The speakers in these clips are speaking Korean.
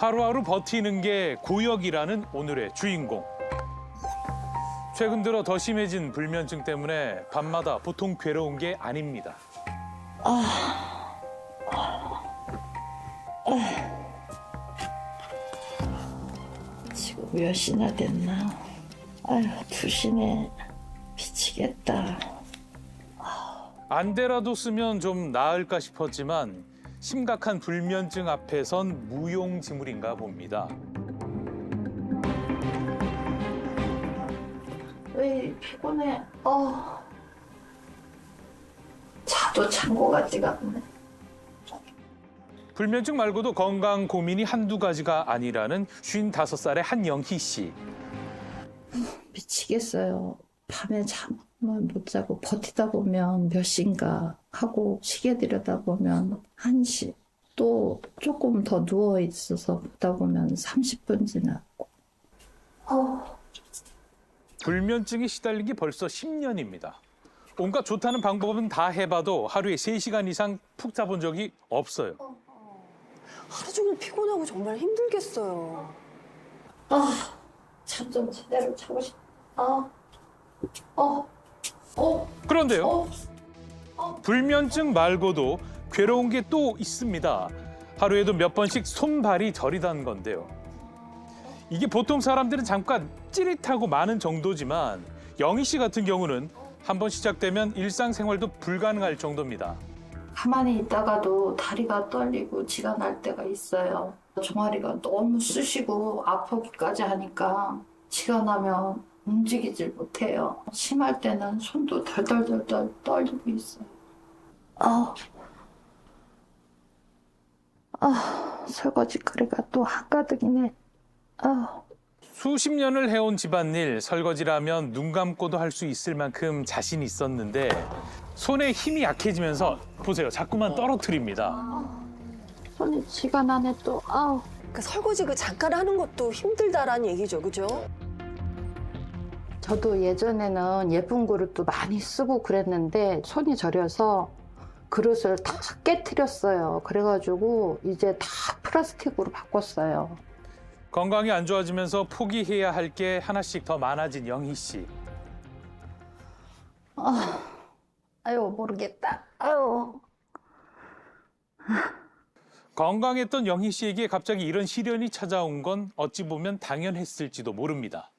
하루하루 버티는 게 고역이라는 오늘의 주인공. 최근 들어 더 심해진 불면증 때문에 밤마다 보통 괴로운 게 아닙니다. 지금 몇 시나 됐나? 아휴, 2시네. 미치겠다. 안대라도 쓰면 좀 나을까 싶었지만 심각한 불면증 앞에선 무용지물인가 봅니다. 왜 이리 피곤해? 차도 찬 거 같지가 않네. 불면증 말고도 건강 고민이 한두 가지가 아니라는 55살의 한영희 씨. 미치겠어요. 밤에 잠을 못 자고 버티다 보면 몇 시인가 하고 시계 들여다보면 1시. 또 조금 더 누워 있어서 보다 보면 30분 지났고. 불면증에 시달린 게 벌써 10년입니다. 온갖 좋다는 방법은 다 해봐도 하루에 3시간 이상 푹 자본 적이 없어요. 하루 종일 피곤하고 정말 힘들겠어요. 잠 좀 제대로 자고 싶. 그런데요, 불면증 말고도 괴로운 게 또 있습니다. 하루에도 몇 번씩 손발이 저리다는 건데요. 이게 보통 사람들은 잠깐 찌릿하고 마는 정도지만 영희 씨 같은 경우는 한 번 시작되면 일상생활도 불가능할 정도입니다. 가만히 있다가도 다리가 떨리고 지가 날 때가 있어요. 종아리가 너무 쑤시고 아프기까지 하니까 지가 나면 움직이질 못해요. 심할 때는 손도 덜덜덜덜 떨리고 있어요. 설거지거리가 또 한가득이네. 수십 년을 해온 집안일, 설거지라면 눈 감고도 할 수 있을 만큼 자신이 있었는데 손에 힘이 약해지면서 보세요, 자꾸만 떨어뜨립니다. 손이 지가 나네 또. 그 설거지 그 잠깐 하는 것도 힘들다라는 얘기죠, 그죠? 저도 예전에는 예쁜 그릇도 많이 쓰고 그랬는데 손이 저려서 그릇을 다 깨트렸어요. 그래가지고 이제 다 플라스틱으로 바꿨어요. 건강이 안 좋아지면서 포기해야 할 게 하나씩 더 많아진 영희 씨. 아유, 모르겠다. 아유. 건강했던 영희 씨에게 갑자기 이런 시련이 찾아온 건 어찌 보면 당연했을지도 모릅니다.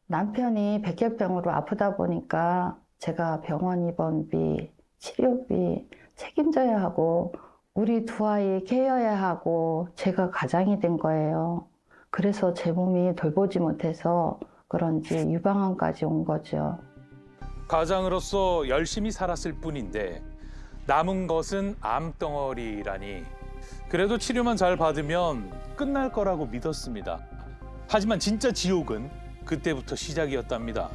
남편이 백혈병으로 아프다 보니까 제가 병원 입원비, 치료비 책임져야 하고 우리 2아이 케어해야 하고 제가 가장이 된 거예요. 그래서 제 몸이 돌보지 못해서 그런지 유방암까지 온 거죠. 가장으로서 열심히 살았을 뿐인데 남은 것은 암덩어리라니. 그래도 치료만 잘 받으면 끝날 거라고 믿었습니다. 하지만 진짜 지옥은 그때부터 시작이었답니다.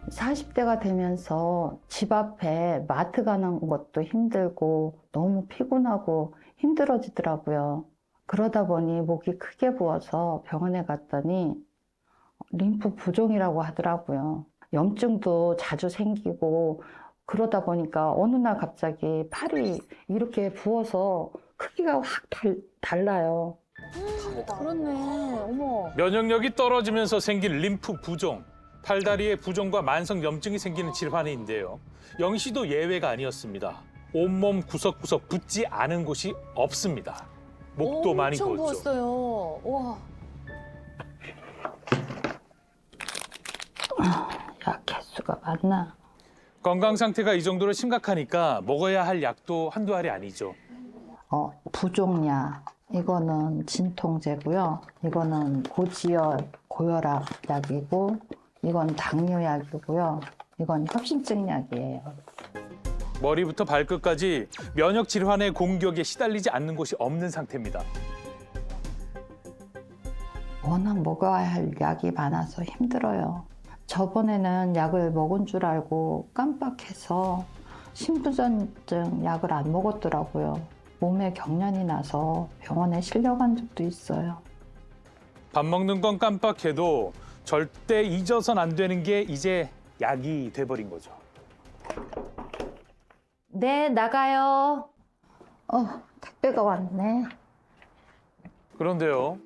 40대가 되면서 집 앞에 마트 가는 것도 힘들고 너무 피곤하고 힘들어지더라고요. 그러다 보니 목이 크게 부어서 병원에 갔더니 림프 부종이라고 하더라고요. 염증도 자주 생기고 그러다 보니까 어느 날 갑자기 팔이 이렇게 부어서 크기가 확 달라요. 그렇네, 어머. 면역력이 떨어지면서 생긴 림프 부종. 팔다리에 부종과 만성 염증이 생기는 질환인데요. 영희 씨도 예외가 아니었습니다. 온몸 구석구석 붓지 않은 곳이 없습니다. 목도 많이 엄청 부었죠. 부었어요. 와. 약 개수가 많나? 건강 상태가 이 정도로 심각하니까 먹어야 할 약도 한두 알이 아니죠. 부종약. 이거는 진통제고요. 이거는 고지혈, 고혈압 약이고 이건 당뇨약이고요. 이건 협심증 약이에요. 머리부터 발끝까지 면역 질환의 공격에 시달리지 않는 곳이 없는 상태입니다. 워낙 먹어야 할 약이 많아서 힘들어요. 저번에는 약을 먹은 줄 알고 깜빡해서 신부전증 약을 안 먹었더라고요. 몸에 경련이 나서 병원에 실려간 적도 있어요. 밥 먹는 건 깜빡해도 절대 잊어선 안 되는 게 이제 약이 돼버린 거죠. 네, 나가요. 택배가 왔네. 그런데요,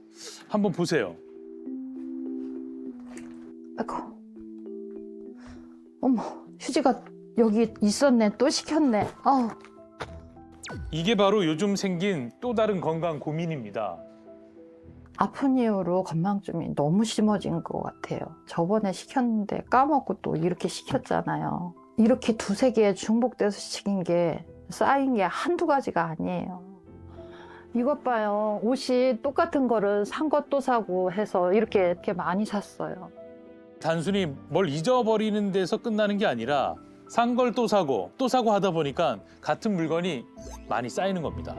한번 보세요. 아이고. 어머, 휴지가 여기 있었네. 또 시켰네. 아우. 이게 바로 요즘 생긴 또 다른 건강 고민입니다. 아픈 이후로 건망증이 너무 심해진 것 같아요. 저번에 시켰는데 까먹고 또 이렇게 시켰잖아요. 이렇게 두세 개 중복돼서 시킨 게 쌓인 게 한두 가지가 아니에요. 이것 봐요. 옷이 똑같은 거를 산 것도 사고 해서 이렇게 많이 샀어요. 단순히 뭘 잊어버리는 데서 끝나는 게 아니라 산 걸 또 사고 하다 보니까 같은 물건이 많이 쌓이는 겁니다.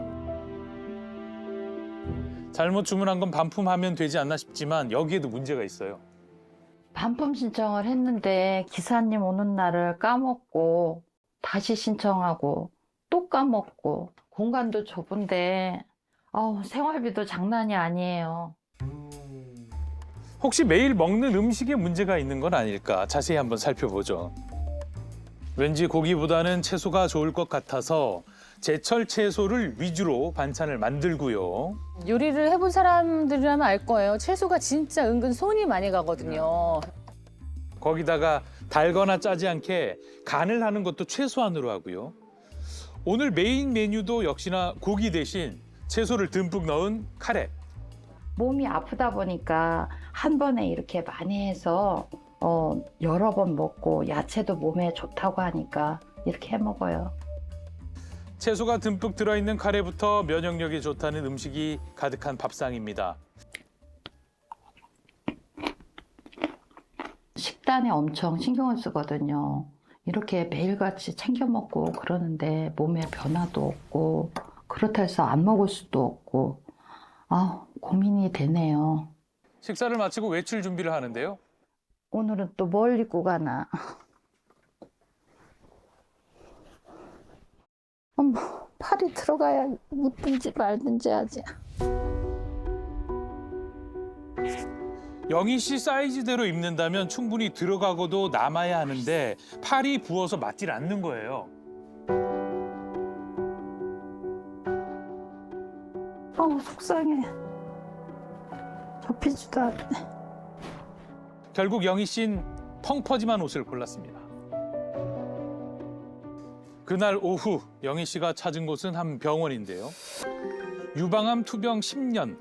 잘못 주문한 건 반품하면 되지 않나 싶지만 여기에도 문제가 있어요. 반품 신청을 했는데 기사님 오는 날을 까먹고 다시 신청하고 또 까먹고 공간도 좁은데 생활비도 장난이 아니에요. 혹시 매일 먹는 음식에 문제가 있는 건 아닐까 자세히 한번 살펴보죠. 왠지 고기보다는 채소가 좋을 것 같아서 제철 채소를 위주로 반찬을 만들고요. 요리를 해본 사람들이라면 알 거예요. 채소가 진짜 은근 손이 많이 가거든요. 거기다가 달거나 짜지 않게 간을 하는 것도 최소한으로 하고요. 오늘 메인 메뉴도 역시나 고기 대신 채소를 듬뿍 넣은 카레. 몸이 아프다 보니까 한 번에 이렇게 많이 해서 여러 번 먹고 야채도 몸에 좋다고 하니까 이렇게 해 먹어요. 채소가 듬뿍 들어있는 카레부터 면역력이 좋다는 음식이 가득한 밥상입니다. 식단에 엄청 신경을 쓰거든요. 이렇게 매일같이 챙겨 먹고 그러는데 몸에 변화도 없고 그렇다 해서 안 먹을 수도 없고 고민이 되네요. 식사를 마치고 외출 준비를 하는데요. 오늘은 또 뭘 입고 가나. 어머, 팔이 들어가야 입든지 말든지 하지. 영희 씨 사이즈대로 입는다면 충분히 들어가고도 남아야 하는데 팔이 부어서 맞질 않는 거예요. 속상해. 접히지도 않네. 결국 영희 씨는 펑퍼짐한 옷을 골랐습니다. 그날 오후 영희 씨가 찾은 곳은 한 병원인데요. 유방암 투병 10년,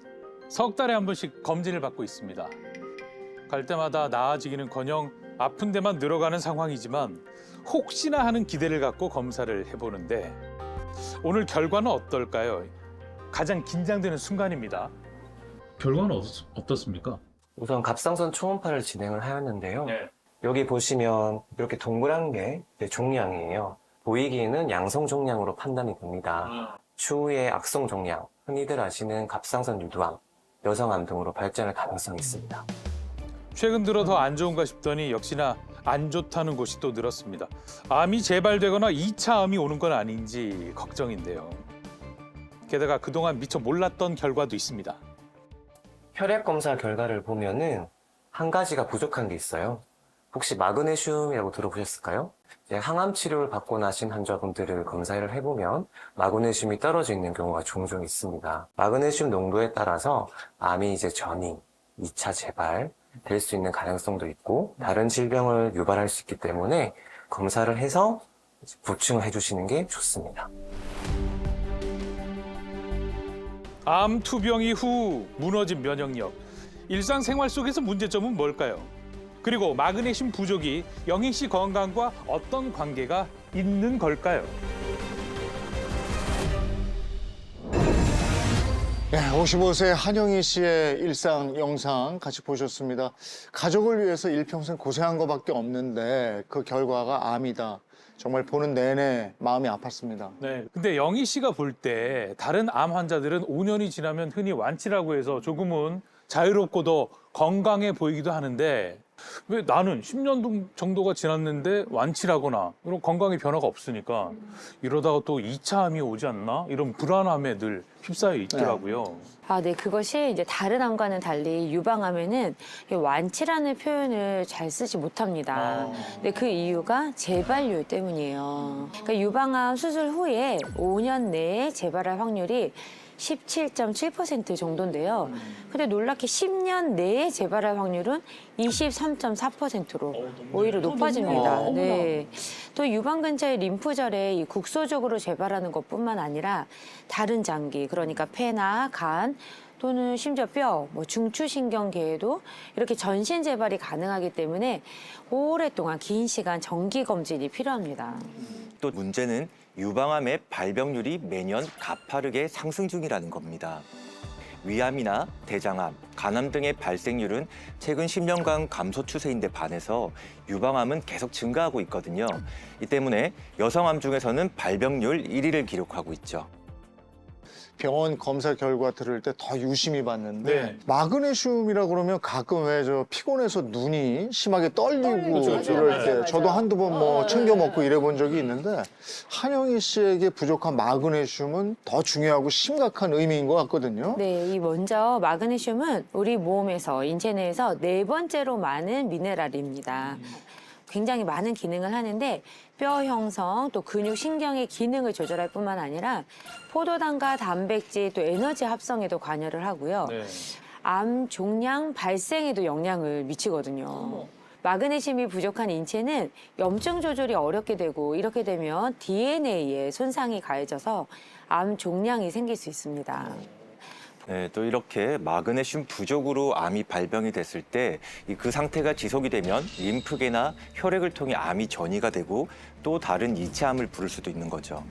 석 달에 한 번씩 검진을 받고 있습니다. 갈 때마다 나아지기는커녕 아픈 데만 늘어가는 상황이지만 혹시나 하는 기대를 갖고 검사를 해보는데 오늘 결과는 어떨까요? 가장 긴장되는 순간입니다. 결과는 어떻습니까? 우선 갑상선 초음파를 진행을 하였는데요. 네. 여기 보시면 이렇게 동그란 게 이제 종양이에요. 보이기에는 양성 종양으로 판단이 됩니다. 추후에 악성 종양, 흔히들 아시는 갑상선 유두암, 여성암 등으로 발전할 가능성이 있습니다. 최근 들어 더 안 좋은가 싶더니 역시나 안 좋다는 곳이 또 늘었습니다. 암이 재발되거나 2차 암이 오는 건 아닌지 걱정인데요. 게다가 그동안 미처 몰랐던 결과도 있습니다. 혈액 검사 결과를 보면은 한 가지가 부족한 게 있어요. 혹시 마그네슘이라고 들어보셨을까요? 이제 항암 치료를 받고 나신 환자분들을 검사를 해보면 마그네슘이 떨어져 있는 경우가 종종 있습니다. 마그네슘 농도에 따라서 암이 이제 전이, 2차 재발 될 수 있는 가능성도 있고 다른 질병을 유발할 수 있기 때문에 검사를 해서 보충을 해주시는 게 좋습니다. 암 투병 이후 무너진 면역력. 일상생활 속에서 문제점은 뭘까요? 그리고 마그네슘 부족이 영희 씨 건강과 어떤 관계가 있는 걸까요? 네, 55세 한영희 씨의 일상 영상 같이 보셨습니다. 가족을 위해서 일평생 고생한 것밖에 없는데 그 결과가 암이다. 정말 보는 내내 마음이 아팠습니다. 네. 근데 영희 씨가 볼 때 다른 암 환자들은 5년이 지나면 흔히 완치라고 해서 조금은 자유롭고도 건강해 보이기도 하는데 왜 나는 10년 정도가 지났는데 완치라거나 이런 건강의 변화가 없으니까 이러다가 또 2차 암이 오지 않나? 이런 불안함에 늘 휩싸여 있더라고요. 네, 그것이 이제 다른 암과는 달리 유방암에는 완치라는 표현을 잘 쓰지 못합니다. 근데 그 이유가 재발률 때문이에요. 그러니까 유방암 수술 후에 5년 내에 재발할 확률이 17.7% 정도인데요. 근데 놀랍게 10년 내에 재발할 확률은 23.4%로 오히려 높아집니다. 네. 또 유방 근처의 림프절에 이 국소적으로 재발하는 것뿐만 아니라 다른 장기, 그러니까 폐나 간, 또는 심지어 뼈, 중추신경계에도 이렇게 전신 재발이 가능하기 때문에 오랫동안 긴 시간 정기 검진이 필요합니다. 또 문제는 유방암의 발병률이 매년 가파르게 상승 중이라는 겁니다. 위암이나 대장암, 간암 등의 발생률은 최근 10년간 감소 추세인데 반해서 유방암은 계속 증가하고 있거든요. 이 때문에 여성암 중에서는 발병률 1위를 기록하고 있죠. 병원 검사 결과 들을 때 더 유심히 봤는데 네. 마그네슘이라 그러면 가끔 왜 저 피곤해서 눈이 심하게 떨리고 그렇죠. 이럴 때 저도 한두 번 뭐 챙겨 먹고 이래 본 적이 있는데 한영희 씨에게 부족한 마그네슘은 더 중요하고 심각한 의미인 것 같거든요. 네, 이 먼저 마그네슘은 우리 몸에서 인체 내에서 4번째로 많은 미네랄입니다. 굉장히 많은 기능을 하는데 뼈 형성, 또 근육, 신경의 기능을 조절할 뿐만 아니라 포도당과 단백질, 또 에너지 합성에도 관여를 하고요. 네. 암 종양 발생에도 영향을 미치거든요. 마그네슘이 부족한 인체는 염증 조절이 어렵게 되고 이렇게 되면 DNA에 손상이 가해져서 암 종양이 생길 수 있습니다. 네, 또 이렇게 마그네슘 부족으로 암이 발병이 됐을 때 그 상태가 지속이 되면 림프계나 혈액을 통해 암이 전이가 되고 또 다른 이체암을 부를 수도 있는 거죠.